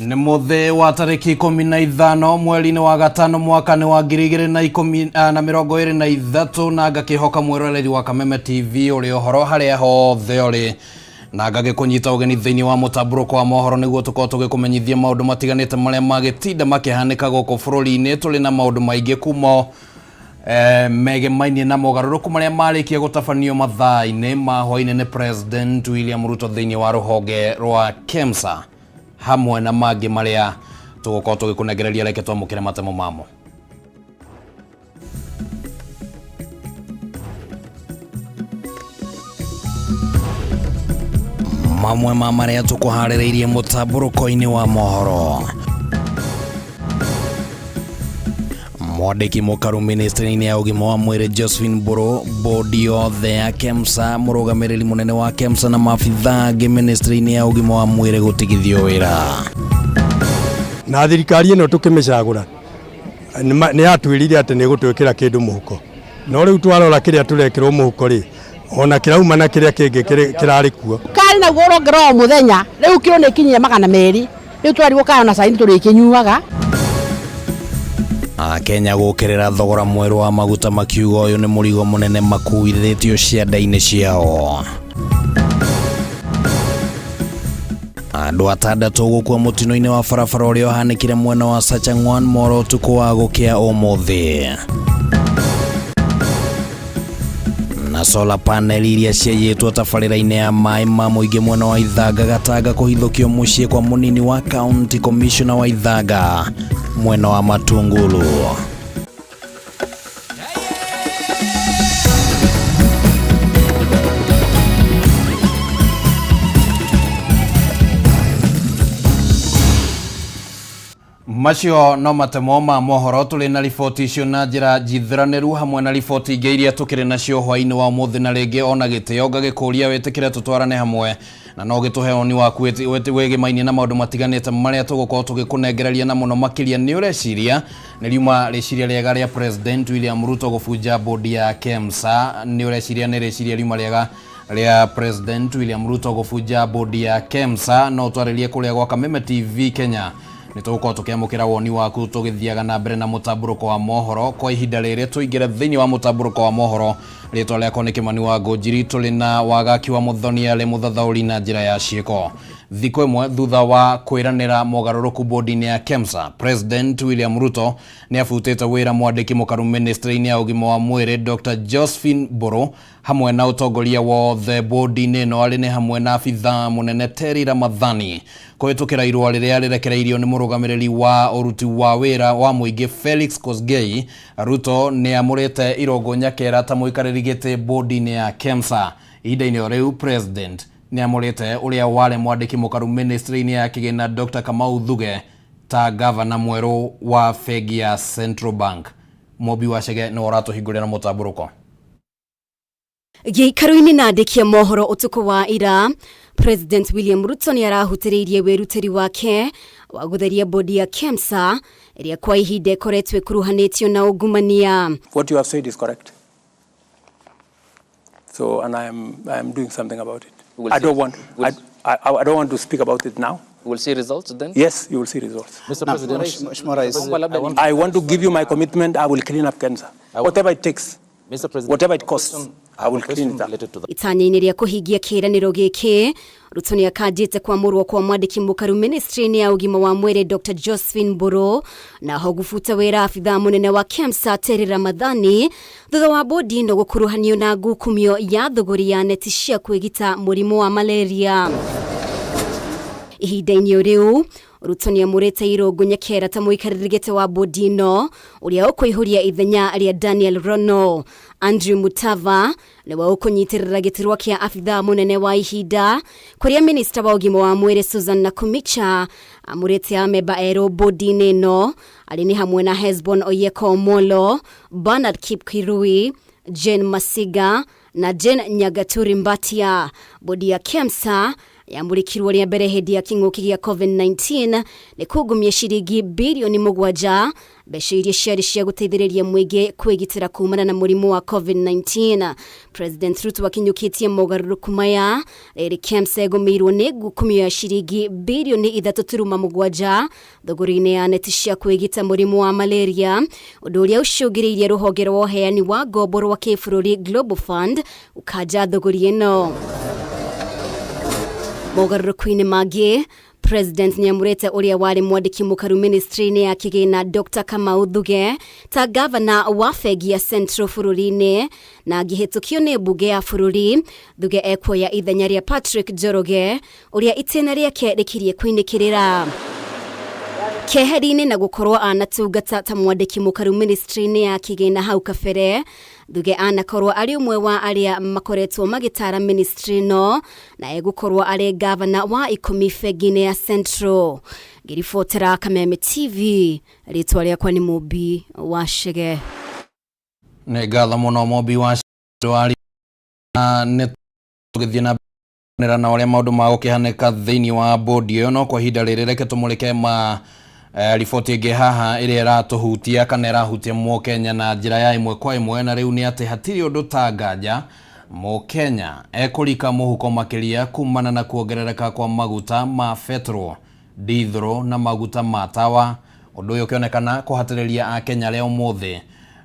Ni muthe wa tariki 15 mweri-ini wa gatano mwaka-ini wa 2023 na ngakihoka mwiroreri wa Kameme TV uri ohoro haria hothe uri na ngagikunyita ugeni thiini wa Mutamburuko Wa Mohoro niguo tukorwo tugikumenyithia maundu matiganite maria magitinda makihanika guku bururi-ini. Turi na maundu maingi kuma megemainie na mogaruruku maria marikia gutabanio mathaa-ini ma hwaini ni President William Ruto thiini wa ruhonge rwa KEMSA hamwe na mangi maria tugukorwo tugikunengereria reke twamukire matemo mamo. Mamwe ma maria tukuhaririirie Mutamburuko-ini wa Mohoro. Mwandiki mukaru ministry-ini ya ugima wa mwiri Josephine Mburu, bodi yothe ya KEMSA, murugamiriri munene wa KEMSA na maabitha angi ministry-ini ya ugima wa mwiri gutigithio wira. Na thirikari ino tukimicagura ni atwirire ati ni gutwikira kindu muhuko, no riu twarora kiria turekirwo muhuko ri ona kirauma na kiria kingi kirari kuo kari na goro ngro muthenya riu kiro ni kinyia 200 riu twarirwo kana na saini turi kinyuaga. Kenya gukirira thogora mweru wa maguta makiuga uyu ni murigo munene makuithetio cianda-ini ciao. Andu atandatu gukua mutino-ini wa barabara uria uhanikire mwena wa Sachangwan Moro tuku wa gukia umuthi. Na solar panel iria ciaiyitwo tabarira-ini ya mai ma muingi mwena wa Ithanga gatanga kuhithukio mucii kwa munini wa county commissioner wa Ithanga mwena wa Matungulu. Macio no matemo ma mohoro tuli na riboti icio na njira jithraniru hamwe na riboti ingi iria tukiri nacio hwaini wa umuthi na ringi ona gitio ngagikuria witikire tutwarane hamwe na no gituhe oni waku wegemainie na maundu matiganite maria tugukorwo tugikunengereria na muno makiria ni ureciria ni riuma reciria riega ria President William Ruto gubunja bodi ya KEMSA. Ni ureciria ni reciria riuma riega ria President William Ruto gubunja bodi ya KEMSA. No twaririe kuria gwa Kameme TV Kenya nitugukorwo tukiamukira woni waku tugithiaga na mbere na Mutamburuko Wa Mohoro. Kwa ihinda riri tuingire thiini wa Mutamburuko Wa Mohoro, ritwa riakwa ni Kimani wa Ngũnjiri. Tuli na wagaki wa Muthoni ari muthathauri na njira ya ciiko. Thikũ imwe thutha wa kwiranira mogaruruku bodi-ini ya KEMSA, President William Ruto ni afutite wira mwandiki mukaru ministry-ini ya ugima wa mwiri Dr. Josephine Mburu hamwe na utongoria wothe bodi-ini no ari ni hamwe na abitha munene Terry Ramadhani kuhitukira irua riria rirekereirio ni murugamiriri wa uruti wa wira wa muingi Felix Kosgei. Ruto ni amurite irongo nyakera ta muikariri giti bodi-ini ya KEMSA. Ihinda-ini riu President ni amurite uria wale mwandiki mukaru ministry-ini ya kigina Dr. Kamau Thuge ta governor mweru wa fegi ya Central Bank. Mobi wa Chege ni uratuhingurira Mutamburuko. Gĩikaro-inĩ na andĩki a mohoro ũtukũ wa ira, President William Ruto ni arahutĩrĩirie wĩrutĩri wake wa gũtheria bodi ya KEMSA ĩrĩa kwa ihinda ĩkoretwo ĩkuruhanĩtio na ungumania. What you have said is correct. So, and I am doing something about it. I don't want to speak about it now. We'll see results then? Yes, you will see results. Mr. President, I want to give you my commitment. I will clean up KEMSA. Whatever it takes, Mr. President, whatever it costs, I will clean it up. Itanya-inĩ rĩa kũhingia kĩĩranĩro gĩkĩ, Ruto nĩ akanjĩte kwamũrwo kwa mwandĩki mũkaru ministry-inĩ ya ugima wa mwĩrĩ Dr. Josephine Mburu na ho gũbuta wĩra abitha munene wa KEMSA Terry Ramadhani thutha wa bodi ĩno gũkuruhanio na ngukumio ya thũgũri ya neti cia kwĩgita mũrimũ wa malaria. Ihinda-inĩ rĩu Ruto ni amurite irongo nyakera ta muikariri gite wa bodi ĩno uria ũkũihũria ithenya rĩa Daniel Rono. Andrew Mutava ni wa ũkũnyitirĩra gĩturwa kĩa abitha munene wa ihinda kũrĩa minister wa ugima wa mwĩrĩ Susan Nakumicha amurite ameba erũ bodi-inĩ ĩno arĩ ni hamwe na Hesbon Oyeko Molo, Bernard Kipkirui, Jane Masiga na Jane Nyagaturi Mbatia. Bodi ya KEMSA yamurikirwo rĩa mbere hĩndĩ ya kĩng'ũki gĩa COVID-19 nĩ kũngumia ciringi bilioni 7 mbeca iria ciarĩ cia gũteithĩrĩria mũingĩ kwĩgitĩra kumana na mũrimũ wa COVID-19. President Ruto akinyũkĩtie mogarũrũku maya rĩrĩ KEMSA ĩgũmĩirwo nĩ ngukumio ya ciringi bilioni 3.7 thogori-inĩ ya neti cia kwĩgita mũrimũ wa malaria, ũndũ ũrĩa ũcũngĩrĩirie rũhonge rwa ũheani wa ngombo rwa kĩbũrũri Global Fund ũkanja thogori ĩno. Mogarũrũku-inĩ mangĩ, President nĩamũrĩte ũrĩa warĩ mwandĩki mũkaru ministry-inĩ ya kĩgĩna Dr. Kamau Thuge ta governor wa bengi ya Central bũrũri-inĩ, na angĩhĩtũkio nĩ mbunge ya bũrũri. Thuge ekuoya ithenya rĩa Patrick Njoroge ũrĩa itĩna rĩake rĩkirie kũinĩkĩrĩra. Keheri-inĩ na gũkorwo anatungata ta mwandĩki mũkaru ministry-inĩ ya kĩgĩna hau kabere, Thuge anakorwo arĩ ũmwe wa arĩa makoretwo magĩtara ministry no, na egũkorwo arĩ governor wa 10 bengi-inĩ ya Central. Ngĩribotera Kameme TV, rĩtwa rĩakwa nĩ Mũmbi wa Chege. Nĩ ngatho mũno Mũmbi wa Chege, nĩ tũgĩthiĩ na mbere na ũrĩa maũndũ magũkĩhanĩka thĩinĩ wa bodi ĩyo, no kwa ihinda rĩrĩ reke tũmũrĩke riboti ĩngĩ haha ĩrĩa ĩratũhutia kana ĩrahutia Mũkenya na njĩra ya ĩmwe kwa ĩmwe, na rĩu nĩ atĩ hatirĩ ũndũ ta nganja Mũkenya ekũrika mũhuko makĩria kumana na kuongerereka kwa maguta ma petro, dithro na maguta ma tawa, ũndũ ũyũ ũkĩonekana kũhatĩrĩria Akenya arĩa ũmũthĩ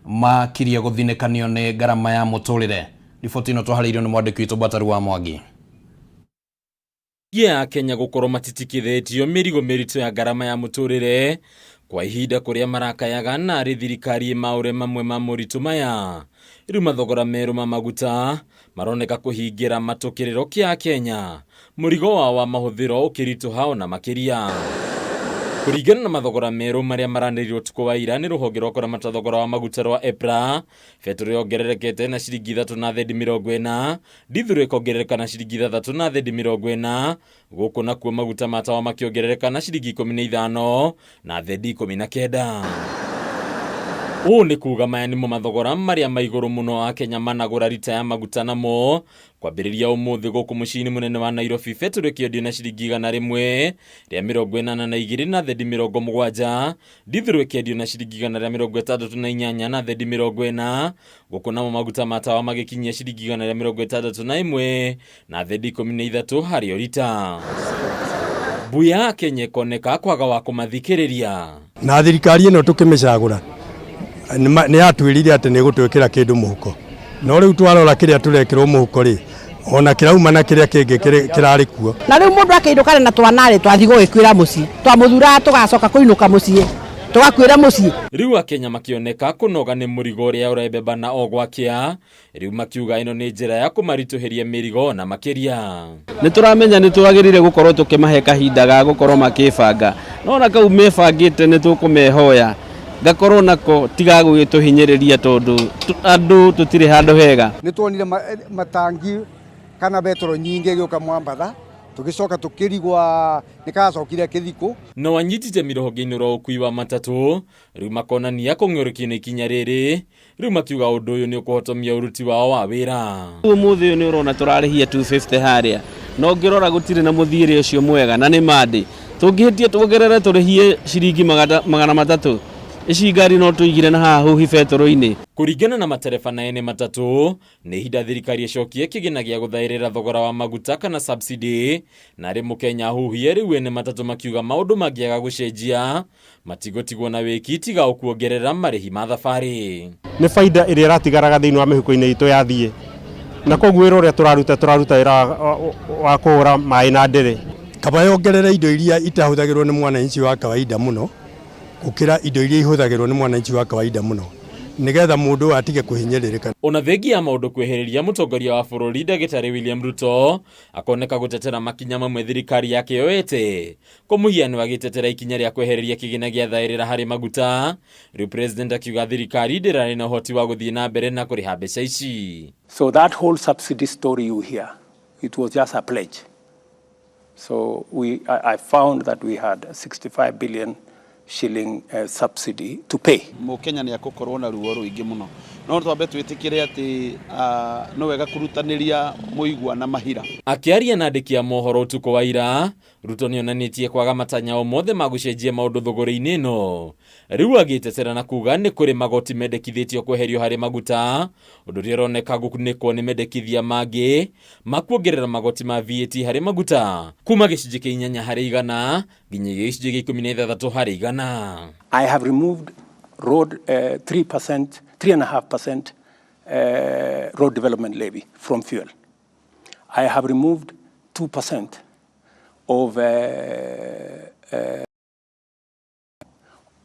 makirie gũthinĩkanio nĩ ngarama ya mũtũrĩre. Riboti ĩno twaharĩirio nĩ mwandĩki witũ Bataru wa Mwangi. Kenya gũkorwo matitikithĩtio mĩrigo mĩritũ ya ngarama ya mũtũrĩre kwa ihinda kũrĩa marakayaga na arĩ thirikari maũre mamwe ma mũritũ maya. Rĩu mathogora merũ ma maguta maroneka kũhingĩra matũkĩrĩro kĩa Kenya, mũrigo wao wa mahũthĩro ũkĩritũha ona makĩria. Kũringana na mathogora merũ marĩa maranĩrirwo ũtukũ wa ira nĩ rũhonge rwa kũramata thogora wa maguta rwa EPRA, petro yongererekete na ciringi 3.40, dithro ĩkongerereka na ciringi 3.40, gũkũ nakuo maguta ma tawa makĩongerereka na ciringi 15 na thendi 19. Ũũ nĩ kuuga maya nĩmo mathogora marĩa maigũrũ mũno Akenya managũra rita ya maguta namo. Kwambĩrĩria ũmũthĩ gũkũ mũciĩ-inĩ mũnene wa Nairobi, petro ĩkĩendio na ciringi 100 rĩa 82 na thendi 70, dithro ĩkĩendio na ciringi 168 na thendi 40, gũkũ namo maguta ma tawa magĩkinyia ciringi 161 na thendi 13 harĩ o rita. Buya Kenya koneka kwaga wa kũmathikĩrĩria. Na thirikari ĩno tũkĩmĩcagũra nĩ yatwĩrire atĩ nĩ gũtwĩkĩra kĩndũ mũhuko, no rĩu twarora kĩrĩa tũrekĩrwo mũhuko rĩ, ona kĩrauma na kĩrĩa kĩngĩ kĩrarĩ kuo. Na rĩu mũndũ akĩinũkana na twanarĩ twathi gũgĩkwĩra mũciĩ, twamũthura tũgacoka kũinũka mũciĩ tũgakwĩra mũciĩ. Rĩu Akenya makĩoneka kũnoga nĩ mũrigo ũrĩa ũrebeba na ogwakia, rĩu makiuga ĩno nĩ njĩra ya kũmaritũhĩria mĩrigo na makĩria. Nĩ tũramenya nĩ twagĩrĩire gũkorwo tũkĩmahe kahinda ga gũkorwo makĩbanga, no na kau mebangĩte nĩ tũkũmehoya gakorwo nako tiga gũgĩtũhinyĩrĩria tondũ andũ tũtirĩ handũ hega. Nĩ tuonire matangi kana betro nyingĩ gĩũka Mwambatha, tũgĩcoka tũkĩrigwa nĩkacokire kĩthiko. Na wanyitite mĩrohonge-inĩ rwa ũkui wa matatũ, rĩu makonania kũng'ũrũkio nĩ ikinya rĩrĩ, rĩu makiuga ũndũ ũyũ nĩ ũkũhotomia ũruti wao wa wĩra. Ũmũthĩ ũyũ nĩ ũrona tũrarĩhia 250 harĩa, no ngĩrora gũtirĩ na mũthiĩre ũcio mwega na nĩ mandi. Tũngĩhĩtie tuongerere tũrĩhie ciringi 300, ici ngari no tũigire na haha huhi betro-inĩ. Kũringana na matereba na ene matatũ, nĩ ihinda thirikari ĩcokie kĩgĩna gĩa gũthaĩrĩra thogora wa maguta kana subsidy, na arĩ Mũkenya huhie rĩu ene matatũ makiuga maũndũ mangĩaga gũcenjia matigũtigwo na wĩki tiga kuongerera marĩhi ma thabarĩ. Nĩ faida ĩrĩa ĩratigaraga thĩinĩ wa mĩhuko-inĩ itũ yathiĩ, na koguo wĩra ũrĩa tũraruta wĩra wa kũhũra maĩ na ndere. Kaba yongerere indo iria itahũthagĩrwo nĩ mwananchi wa kawaida mũno gũkĩra indo iria ihũthagĩrwo nĩ mwananchi wa kawaida mũno, nĩgetha mũndũ atige kũhinyĩrĩrĩka. Ona thengi ya maũndũ kwĩhĩrĩria mũtongoria wa bũrũri Ndagĩtarĩ William Ruto akoneka gũtetera makinya mamwe thirikari yake yoete, kwa mũhiano agĩtetera ikinya rĩa kwehereria kĩgĩna gĩa thaĩrĩra harĩ maguta, rĩu president akiuga thirikari ndĩrarĩ na ũhoti wa gũthiĩ na mbere na kũrĩha mbeca ici. So that whole subsidy story you hear, it was just a pledge. So I found that we had 65 billion shilling subsidy to pay. Mũkenya nĩ akũkorwo na ruo rũingĩ mũno no twambe twitikire ati no wega kurutaniria muigwa na mahira. Akiaria na andiki a mohoro utuko wa ira, Ruto nionanitie kwaga matanya o mothe magucenjia maundu thogori-ini no. Riu agitetera na kuga ni kuri magoti mendekithitio kweherio hari maguta, undu rioneka gukunikwo ni mendekithia mangi makuongerera magoti ma VAT hari maguta kuma gicunji kia 8 hari 100 nginya gicunji kia 16 hari 100. I have removed road 3.5% road development levy from fuel. I have removed 2% of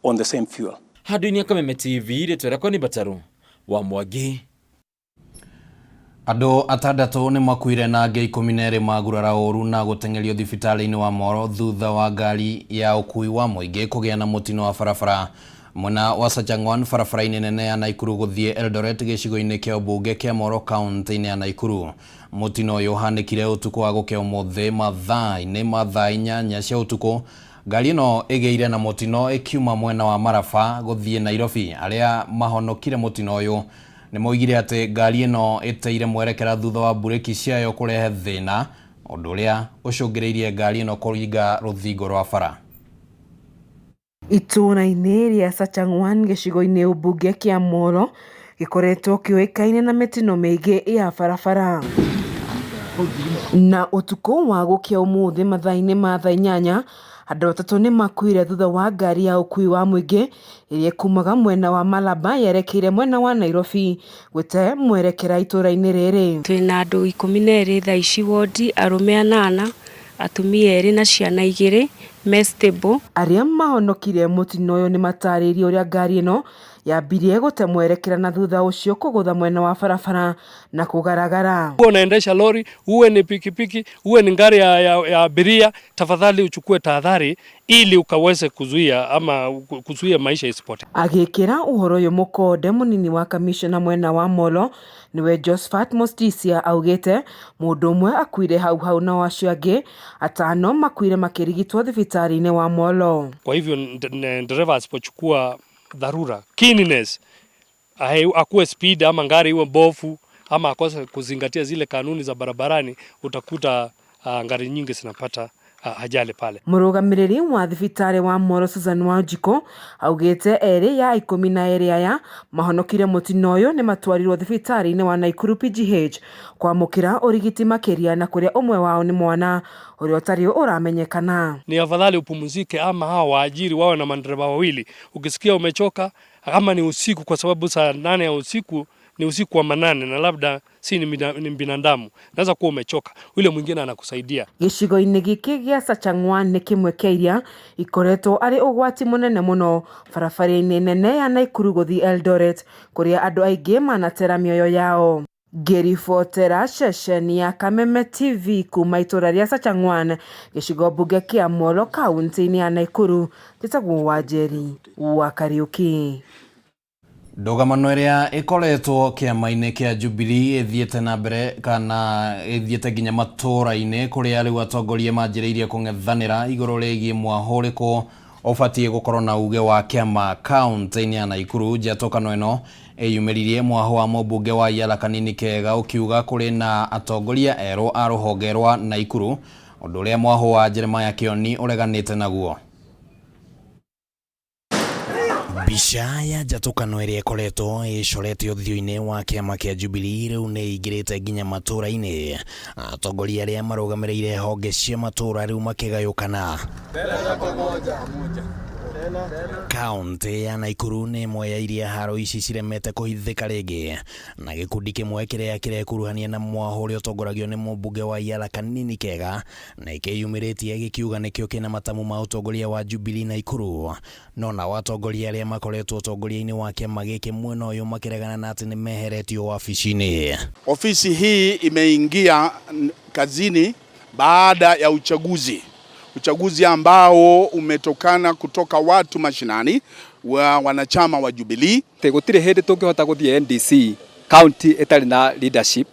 on the same fuel. Hadunia Kameme TV retwera ni Bataru wa Mwagi. Andũ 6 nĩ makuire na angĩ 12 magurara ũru na gũtengerio thibitarĩ-inĩ wa Mohoro thutha wa ngari ya ũkui wa mũingĩ kũgĩa na mũtino wa barabara mwena wa Sachangwan barabara-inĩ nene ya Naikuru gũthiĩ Eldoret gĩcigo-inĩ kĩa ũmbunge kĩa Mohoro kaunti-inĩ ya Naikuru. Mũtino ũyũ ũhanĩkire ũtukũ wa gũkĩa ũmũthĩ mathaa 8 cia ũtukũ. Ngari ĩno ĩgĩire na mũtino ĩkiuma mwena wa Maraba gũthiĩ Nairobi. Arĩa mahonokire mũtino ũyũ nĩ moigire atĩ ngari ĩno ĩteire mwerekera thutha wa bureki ciayo kũrehe thĩna, ũndũ ũrĩa ũcũngĩrĩirie ngari ĩno kũringa rũthingo rwa bara. Itũũra-inĩ rĩa Sachangwan gĩcigo-inĩ ũmbunge kĩa Mohoro gĩkoretwo kĩoĩkaine na mĩtino mĩingĩ ya barabara. Na ũtukũ wa gũkĩa ũmũthĩ mathaa-inĩ ma thaa 8 andũ 3 nĩ makuire thutha wa ngari ya ũkui wa mũingĩ ĩrĩa kumaga mwena wa Malaba yerekeire mwena wa Nairobi gwĩte mwerekera itũũra-inĩ rĩrĩ. Twĩna andũ 12 thaa ici wodi, arũme 8, atumia 2 na ciana 2 me stable. Arĩa mahonokire mũtino ũyũ nĩ matarĩirie ũrĩa ngari ĩno yambirie gũte mwerekera na thutha ũcio kũgũtha mwena wa barabara na kugaragara. Unaendesha lori, uwe ni pikipiki, uwe ni ngari ya abiria, tafadhali uchukue tahadhari ili ukaweze kuzuia maisha isipote. Agĩkĩra ũhoro ũyũ mũkonde mũnini wa kamishona mwena wa Mohoro niwe Josephat Mostisia augĩte mũndũ ũmwe akuire hau na acio angĩ 5 makuire makĩrigitwo thibitarĩ-inĩ wa Mohoro. Kwa hivyo dereva asipochukua dharura, keenness, akuwe speed ama ngari iwe mbovu ama akose kuzingatia zile kanuni za barabarani, utakuta ngari nyingi zinapata ajali pale. Mũrũgamĩrĩri wa thibitarĩ wa Mohoro Susan Wanjiko augĩte erĩ ya 12 aya mahonokire mũtino ũyũ nĩ matwarirwo thibitarĩ-inĩ wa Naikuru PGH kwamũkĩra ũrigiti makĩria na kũrĩa ũmwe wao ni mwana ũrĩa ũtarĩ ũramenyekana. Ni afadhali upumzike ama hawa waajiri wawe na madereva wawili. Ukisikia umechoka ama ni usiku, kwa sababu saa 8 ya usiku ni usiku wa manane na labda si ni binadamu, naweza kuwa umechoka, yule mwingine anakusaidia. Gĩcigo-inĩ gĩkĩ gĩa Sachangwan nĩ kĩmwe kĩa iria ikoretwo arĩ ũgwati mũnene mũno barabara-inĩ nene ya Naikuru gũthiĩ Eldoret kũrĩa andũ aingĩ manatera mĩoyo yao. Ngĩribotera ceceni ya Kameme TV kuma itũũra rĩa Sachangwan gĩcigo mbunge kĩa Mohoro kaunti-inĩ ya Naikuru, njĩtagwo Wanjeri wa Kariuki. Ndũgamano ĩrĩa ĩkoretwo kĩama-inĩ kĩa Jubilee ĩthiĩte na mbere kana ĩthiĩte nginya matũũra-inĩ kũrĩa rĩu atongoria manjĩrĩirie kũng'ethanĩra igũrũ rĩgiĩ mwaho ũrĩkũ ũbatiĩ gũkorwo na uge wa kĩama kaunti-inĩ ya Naikuru. Njatũkano ĩno ĩyumĩririe mwaho wa mũmbunge wa Yala Kanini Kega ũkiuga kũrĩ na atongoria erũ a rũhonge rwa Naikuru, ũndũ ũrĩa mwaho wa Jeremiah Kĩoni ũreganĩte naguo. Mbica ya njatũkano ĩrĩa ĩkoretwo ĩcorete ũthiũ-inĩ wa kĩama kĩa Jubilee rĩu nĩ ingĩrĩte nginya matũũra-inĩ, atongoria arĩa marũgamĩrĩire honge cia matũũra rĩu makĩgayũkana. Kaunti ya Naikuru nĩ ĩmwe ya iria haro ici ciremete kũhithĩka rĩngĩ, na gĩkundi kĩmwe kĩrĩa kĩrekuruhania na mwaho ũrĩa ũtongoragio nĩ mũmbunge wa Yala Kanini Kega na ikĩyumĩrĩtie gĩkiuga nĩkĩo kĩna matamu ma ũtongoria wa Jubilee Naikuru. No na atongoria arĩa makoretwo ũtongoria-inĩ wa kĩama gĩkĩ mwena ũyũ makĩregana na atĩ nĩ meheretio wabici-inĩ. Ofisi hii imeingia kazini baada ya uchaguzi ambao umetokana kutoka watu mashinani wa wanachama wa Jubilee. Gutire hindi tungihota guthie NDC county etari na leadership,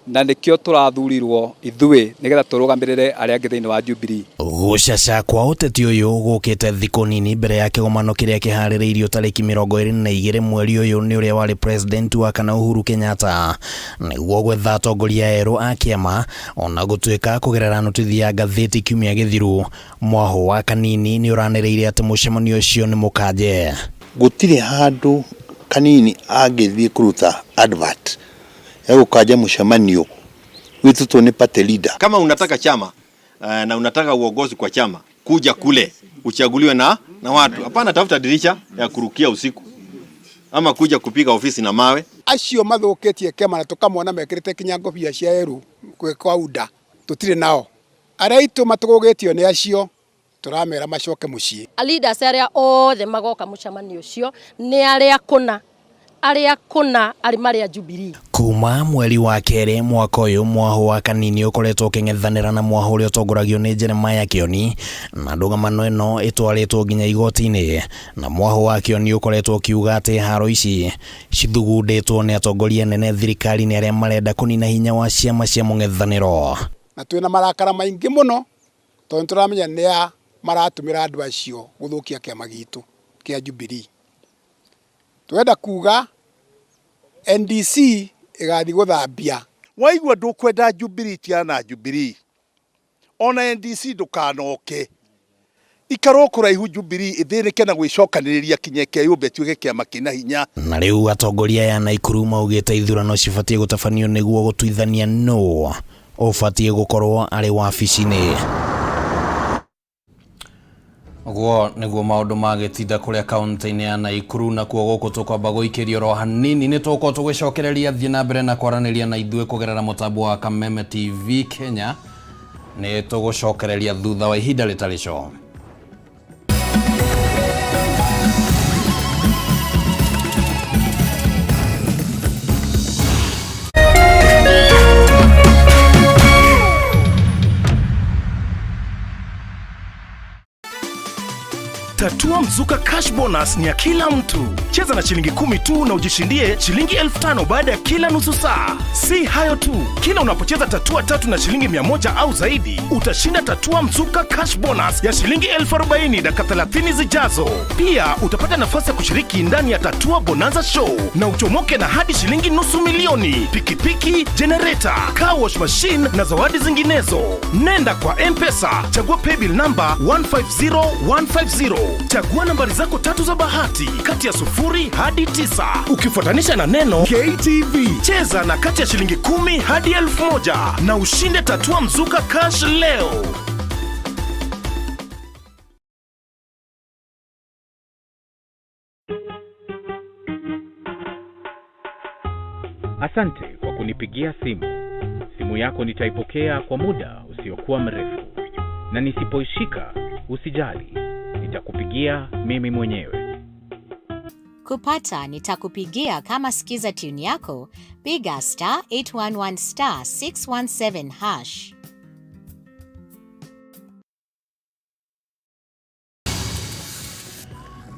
na nikio turathurirwo ithuĩ nigetha turugamirire aria angi thiini wa Jubilee. Gucaca kwa uteti uyu gukite thiko nini mbere ya kigomano kiria kihaririirio tariki 22 mweri uyu ni uria wari president wa kana Uhuru Kenyatta niguo gwetha atongoria eru a kiama ona gutuika kugerera notithi ya gatheti kiumia githiru. Mwaho wa Kanini ni uranireire ati mucemanio ucio ni mukanje. Gutire handu Kanini agithii kuruta advert ukaja mshamanio witu tuone party leader. Kama unataka chama na unataka uongozi kwa chama, kuja kule uchaguliwe na watu. Hapana tafuta dirisha ya kurukia usiku ama kuja kupiga ofisi na mawe. Acio mathuketie kema na tukamona mekirite kinyango bia cia eru kwa uda tutire nao araitu matugugitio ni acio turamera macoke mucii. Leaders aria othe magoka mucamanio ucio ni aria kuna arimaria Jubilee. Kuma mweri wa kere mwaka uyu Mwaho wa Kanini ukoretwo uking'ethanira na Mwaho uria utongoragio ni Jeremiah Kioni na ndũgamano ĩno ĩtwarĩtwo nginya igoti-inĩ na Mwaho wa Kioni ukoretwo ukiuga ati haro ici cithugundĩtwo ni atongoria nene thirikari-inĩ arĩa marenda kunina hinya wa ciama cia mũng'ethanĩro. Na twina marakara maingi muno tondu turamenya nia maratumira andu acio guthukia kiama gitu kia Jubilee. Twenda kuga NDC igathi guthambia. Waigua ndukwenda Jubilee tiana Jubilee. Ona NDC ndukanoke. Ikaro kuraihu Jubilee ithinike na gwicokaniriria kinyeke yumbe tuike kiama kina hinya. Na riu atongoria ya Naikuru maugite ithurano cibatie gutafanio niguo gutuithania no ubatie gukorwo ari wabici-ini. Guo niguo maundu magitinda kuria kaunti-ini ya Naikuru na kuo guku tukwamba guikirio ro hanini ni tuko tugicokereria thie na mbere na kwaraniria na ithue kugerera mutambo wa Kameme TV Kenya ni tugucokereria thutha wa ihinda ritarico. Tatua Mzuka Cash Bonus ni ya kila mtu. Cheza na shilingi 10 tu na ujishindie shilingi 1500 baada ya kila nusu saa. Si hayo tu, kila unapocheza tatua 3 na shilingi 100 au zaidi, utashinda Tatua Mzuka Cash Bonus ya shilingi 40,000 dakika 30 zijazo. Pia utapata nafasi ya kushiriki ndani ya Tatua Bonanza Show na uchomoke na hadi shilingi $500,000, pikipiki, generator, car wash machine na zawadi zinginezo. Nenda kwa M-Pesa, chagua paybill number 150150. Chagua nambari zako 3 za bahati kati ya 0 hadi 9 ukifuatanisha na neno KTV. Cheza na kati ya shilingi 10 hadi 1000 na ushinde Tatua Mzuka Cash leo. Asante kwa kunipigia simu. Simu yako nitaipokea kwa muda usiokuwa mrefu. Na nisipoishika, usijali. Nitakupigia mimi mwenyewe. Kupata nitakupigia kama sikiza tune yako, piga *811*617#.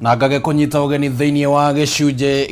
Na ngage kunyita ugeni thiini wa gicunje